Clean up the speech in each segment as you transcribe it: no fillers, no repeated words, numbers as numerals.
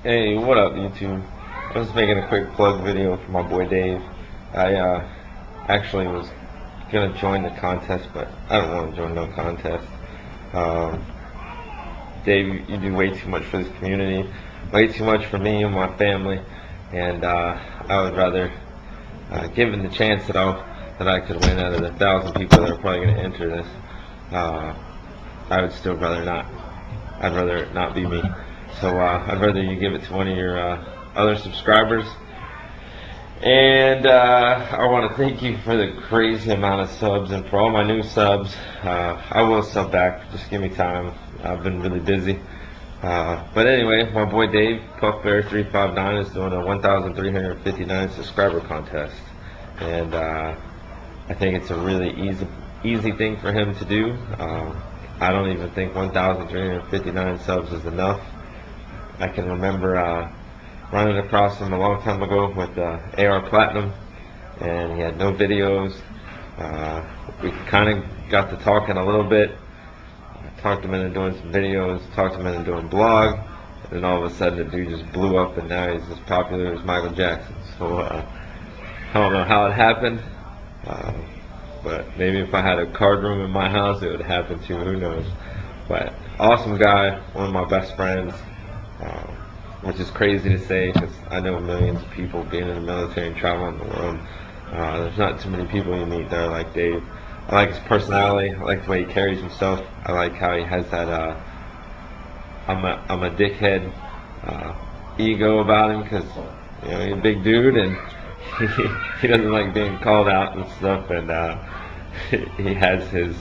Hey, what up, YouTube? I was making a quick plug video for my boy Dave. I actually was gonna join the contest, but I don't want to join no contest. Um, Dave, you do way too much for this community, way too much for me and my family, and I would rather, given the chance that I could win out of the 1,000 people that are probably gonna enter this, I would still rather not. I'd rather it not be me. So I'd rather you give it to one of your other subscribers. And I want to thank you for the crazy amount of subs and for all my new subs. I will sub back. Just give me time. I've been really busy. But anyway, my boy Dave, Puffbear359, is doing a 1,359 subscriber contest. And I think it's a really easy thing for him to do. I don't even think 1,359 subs is enough. I can remember running across him a long time ago with AR Platinum, and he had no videos. We kind of got to talking a little bit. I talked him into doing some videos, talked him into doing a blog, and then all of a sudden the dude just blew up, and now he's as popular as Michael Jackson. So I don't know how it happened. But maybe if I had a card room in my house, it would happen too. Who knows? But awesome guy, one of my best friends, which is crazy to say because I know millions of people being in the military and traveling the world. There's not too many people you meet that are like Dave. I like his personality. I like the way he carries himself. I like how he has that I'm a dickhead ego about him because he's a big dude and he doesn't like being called out and stuff, and he has his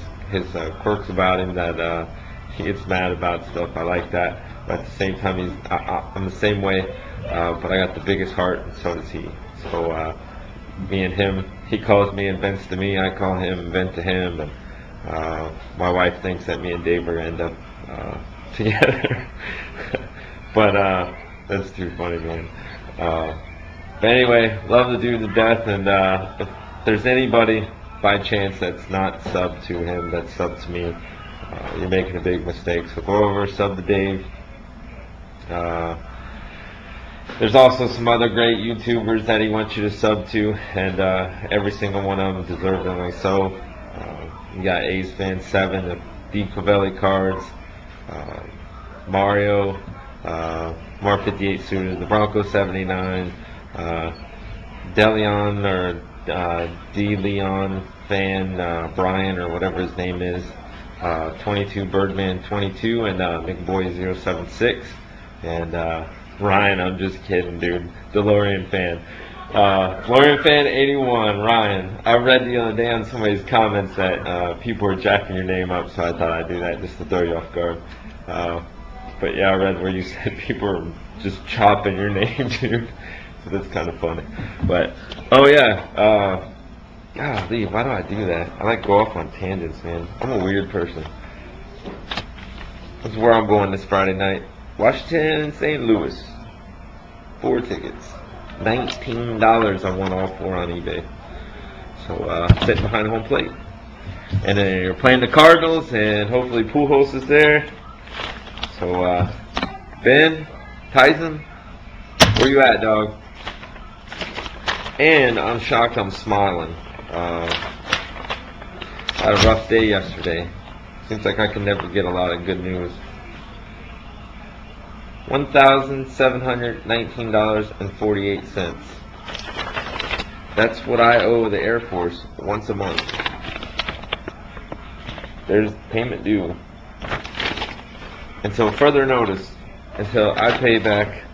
quirks about him that he gets mad about stuff. I like that, but at the same time, I'm the same way, but I got the biggest heart, and so does he. So me and him, he calls me and vents to me, I call him and vent to him, and my wife thinks that me and Dave are gonna end up together. But that's too funny, man. But anyway, love the dude to death, and if there's anybody by chance that's not subbed to him, that's subbed to me, you're making a big mistake. So go over, sub to Dave. There's also some other great YouTubers that he wants you to sub to, and every single one of them deservedly so. You got A's Fan 7, the D Covelli cards, Mario, Mar 58 Suited, the Bronco 79, DeLeon or D Leon Fan Brian or whatever his name is, 22 Birdman 22, and McBoy 076, and Ryan, I'm just kidding, dude. DeLorean Fan. DeLorean Fan 81, Ryan. I read the other day on somebody's comments that people were jacking your name up, so I thought I'd do that just to throw you off guard. But yeah, I read where you said people were just chopping your name, dude. So that's kind of funny. But, oh yeah, golly, why do I do that? I like go off on tangents, man. I'm a weird person. That's where I'm going this Friday night. Washington and St. Louis. 4 tickets. $19 I won all 4 on eBay. So, sitting behind home plate. And then you're playing the Cardinals, and hopefully Pujols is there. So, Ben, Tyson, where you at, dog? And I'm shocked I'm smiling. I had a rough day yesterday. Seems like I can never get a lot of good news. $1,719.48. That's what I owe the Air Force once a month. There's payment due. Until further notice, until I pay back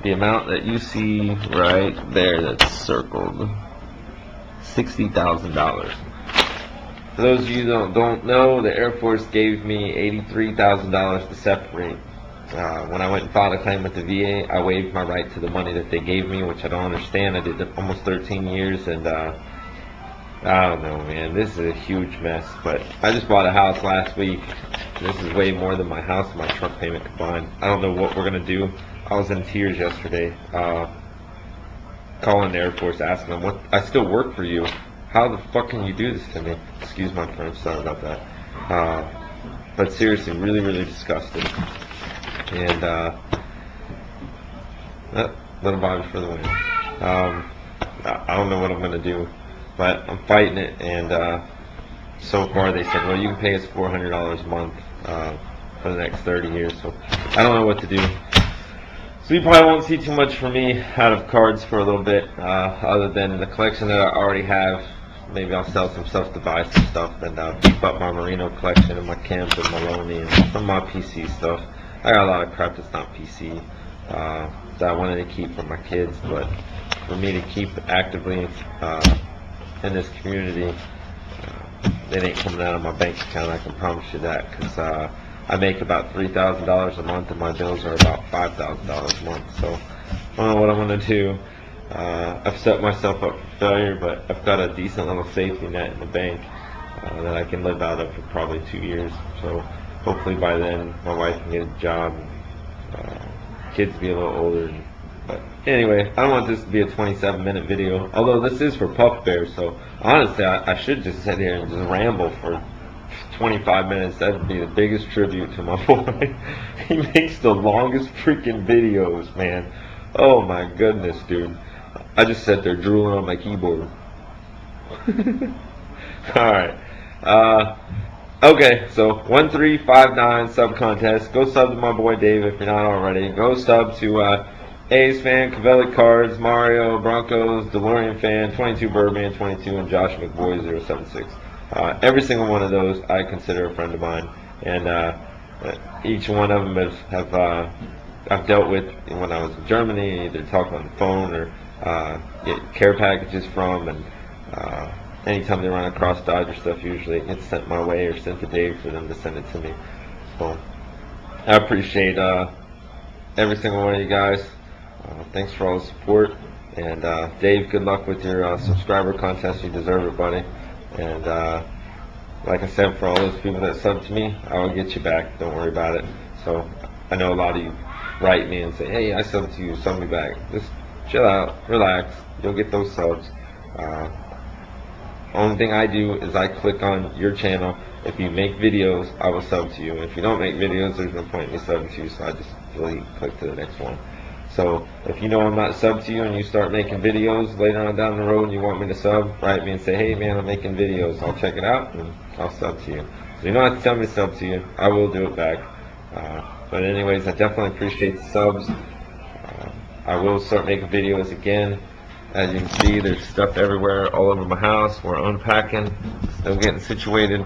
the amount that you see right there that's circled. $60,000. For those of you that don't know, the Air Force gave me $83,000 to separate. When I went and filed a claim with the VA, I waived my right to the money that they gave me, which I don't understand. I did almost 13 years, and I don't know, man. This is a huge mess. But I just bought a house last week. This is way more than my house and my truck payment combined. I don't know what we're going to do. I was in tears yesterday, calling the Air Force, asking them, "What? I still work for you. How the fuck can you do this to me?" Excuse my French, sorry about that. But seriously, really, really disgusted. And Little Bobby for the win. I don't know what I'm gonna do, but I'm fighting it, and so far they said, well, you can pay us $400 a month for the next 30 years. So I don't know what to do. So you probably won't see too much from me out of cards for a little bit, other than the collection that I already have. Maybe I'll sell some stuff to buy some stuff, and beef up my Marino collection and my Kemp and Maloney and some of my PC stuff. I got a lot of crap that's not PC that I wanted to keep for my kids, but for me to keep actively in this community, it ain't coming out of my bank account, I can promise you that, because I make about $3,000 a month and my bills are about $5,000 a month, so I don't know what I'm going to do. I've set myself up for failure, but I've got a decent little safety net in the bank that I can live out of for probably 2 years, so hopefully by then my wife can get a job, kids be a little older. But anyway, I don't want this to be a 27-minute video, although this is for Puff Bear, so honestly I should just sit here and just ramble for 25 minutes. That'd be the biggest tribute to my boy. He makes the longest freaking videos, man. Oh my goodness, dude. I just sat there drooling on my keyboard. Alright. Okay, so 1359 sub contest. Go sub to my boy Dave if you're not already. Go sub to A's fan, Cavelli Cards, Mario, Broncos, DeLorean fan, 22 Birdman 22, and Josh McBoy 076. Every single one of those I consider a friend of mine, and each one of them I've dealt with when I was in Germany, either talking on the phone or get care packages from, and anytime they run across Dodger stuff, usually it gets sent my way or sent to Dave for them to send it to me. So I appreciate every single one of you guys. Thanks for all the support, and Dave, good luck with your subscriber contest. You deserve it, buddy. And like I said, for all those people that sub to me, I will get you back. Don't worry about it. So I know a lot of you write me and say, hey, I subbed to you, sub me back. Just chill out, relax. You'll get those subs. Only thing I do is I click on your channel. If you make videos, I will sub to you. If you don't make videos, there's no point in me subbing to you, so I just delete, click to the next one. So if you know I'm not subbed to you and you start making videos later on down the road and you want me to sub, write me and say, hey man, I'm making videos. I'll check it out and I'll sub to you. So you don't have to tell me to sub to you. I will do it back. But anyways, I definitely appreciate the subs. I will start making videos again. As you can see, there's stuff everywhere all over my house. We're unpacking, still getting situated.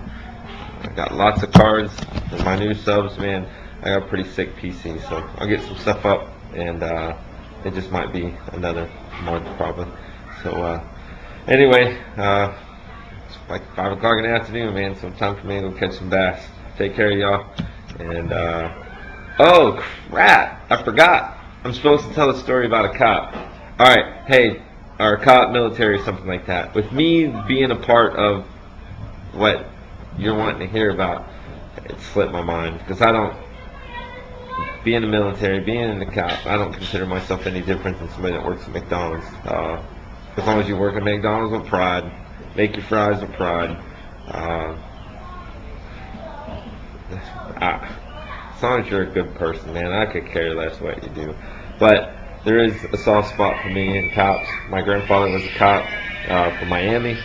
I got lots of cards for my new subs, man. I got a pretty sick PC, so I'll get some stuff up, and it just might be another month probably. So anyway, it's like 5 o'clock in the afternoon, man, so time for me to go catch some bass. Take care of y'all, and oh crap, I forgot. I'm supposed to tell a story about a cop. Alright, hey, or a cop, military, something like that. With me being a part of what you're wanting to hear about, it slipped my mind, because I don't, being in the military, being in the cop, I don't consider myself any different than somebody that works at McDonald's. As long as you work at McDonald's with pride, make your fries with pride. As long as you're a good person, man, I could care less what you do. But there is a soft spot for me in cops. My grandfather was a cop from Miami.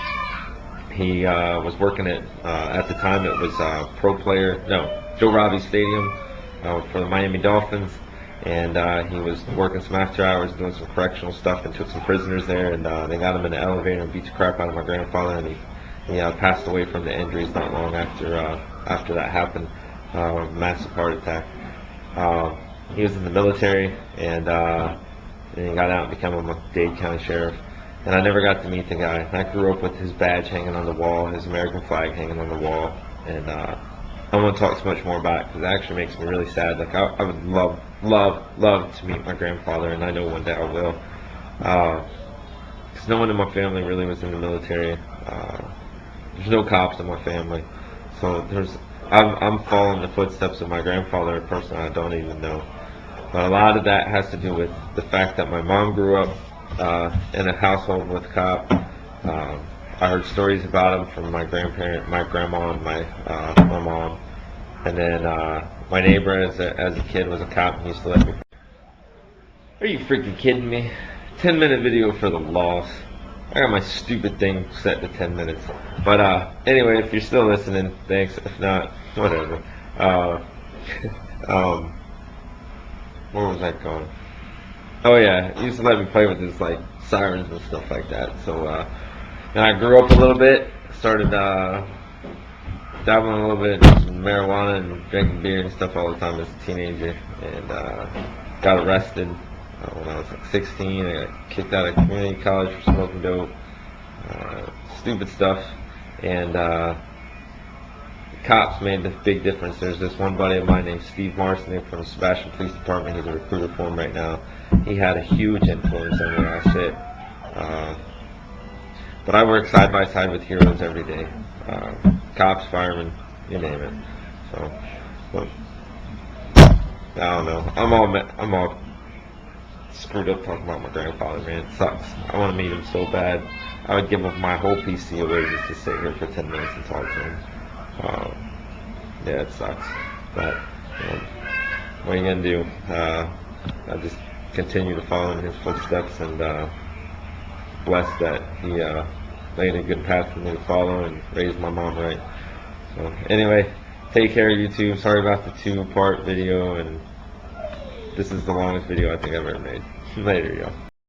He was working at the time it was Joe Robbie Stadium for the Miami Dolphins, and he was working some after hours doing some correctional stuff and took some prisoners there, and they got him in the elevator and beat the crap out of my grandfather, and he passed away from the injuries not long after that happened. Massive heart attack. He was in the military, and he got out and became a Dade County Sheriff. And I never got to meet the guy. I grew up with his badge hanging on the wall, his American flag hanging on the wall, and I don't want to talk so much more about it because it actually makes me really sad. Like I would love to meet my grandfather, and I know one day I will. Because no one in my family really was in the military. There's no cops in my family, so I'm following the footsteps of my grandfather, a person I don't even know. But a lot of that has to do with the fact that my mom grew up in a household with a cop. I heard stories about him from my grandparent, my grandma, and my mom. And then my neighbor as a kid was a cop and used to let me. Are you freaking kidding me? 10-minute video for the loss. I got my stupid thing set to 10 minutes. But anyway, if you're still listening, thanks. If not, whatever. Where was I going? Oh yeah, he used to let me play with his like sirens and stuff like that. So and I grew up a little bit, started dabbling a little bit in some marijuana and drinking beer and stuff all the time as a teenager, and got arrested when I was like 16. I got kicked out of community college for smoking dope, stupid stuff, and the cops made a big difference. There's this one buddy of mine named Steve Marston from the Sebastian Police Department. He's a recruiter for him right now. He had a huge influence on where I sit. But I work side by side with heroes every day. Cops, firemen, you name it. So, but, I don't know. I'm all screwed up talking about my grandfather, man. It sucks. I want to meet him so bad. I would give up my whole PC away just to sit here for 10 minutes and talk to him. Yeah, it sucks. But what are you gonna do? I just continue to follow in his footsteps, and blessed that he laid a good path for me to follow and raised my mom right. So anyway, take care, YouTube. Sorry about the 2-part video, and this is the longest video I think I've ever made. Later, y'all.